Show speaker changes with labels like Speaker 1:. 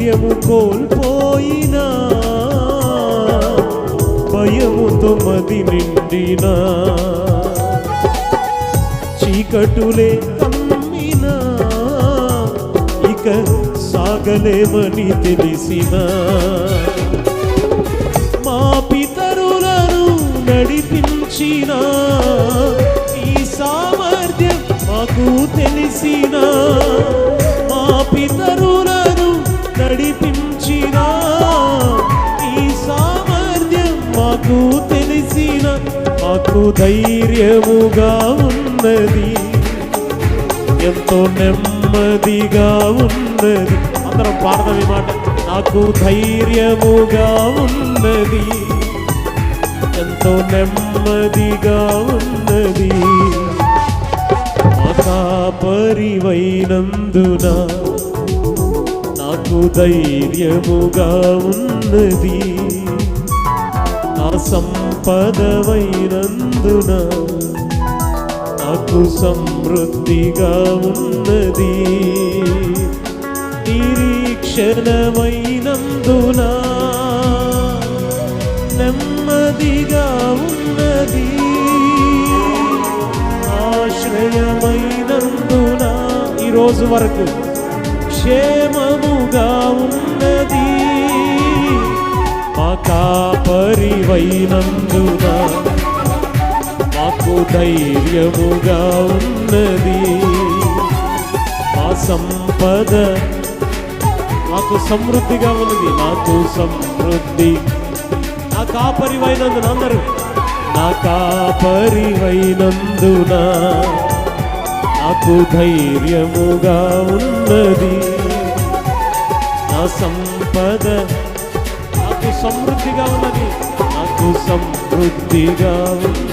Speaker 1: ధైర్యము కోల్పోయినా, భయముతో మది నిండినా, చీకటులే కమ్మినా, ఇక సాగలేమని తెలిసినా, మా పితరులను నడిపించిన ఈ సామర్థ్యం మాకు తెలిసిన, మా పితరులను నడిపించిన ఈ సామర్థ్యం మాకు తెలిసిన, మాకు ధైర్యముగా ఉన్నది, ఎంతో నెమ్మదిగా ఉన్నది. అందరం పాడదాం ఈ మాట. నాకు ధైర్యముగా ఉన్నది, ఎంతో నెమ్మదిగా ఉన్నది, మా కాపరివైనందున నాకు ధైర్యముగా ఉన్నది, నా సంపదవైనందున నాకు సమృద్ధిగా ఉన్నది, నిరీక్షణమైనందున నెమ్మదిగా ఉన్నది, ఆశ్రయమైనందున ఈరోజు వరకు క్షేమముగా ఉన్నది, మా కాపరివైనందున మాకు ధైర్యముగా ఉన్నది, మా సంపద మాకు సమృద్ధిగా ఉన్నది, నాకు సమృద్ధి. నా కాపరివైనందున అందరూ, నా కాపరివైనందున నాకు ధైర్యముగా ఉన్నది, నా సంపద నాకు సమృద్ధిగా ఉన్నది, నాకు సమృద్ధిగా ఉన్నది.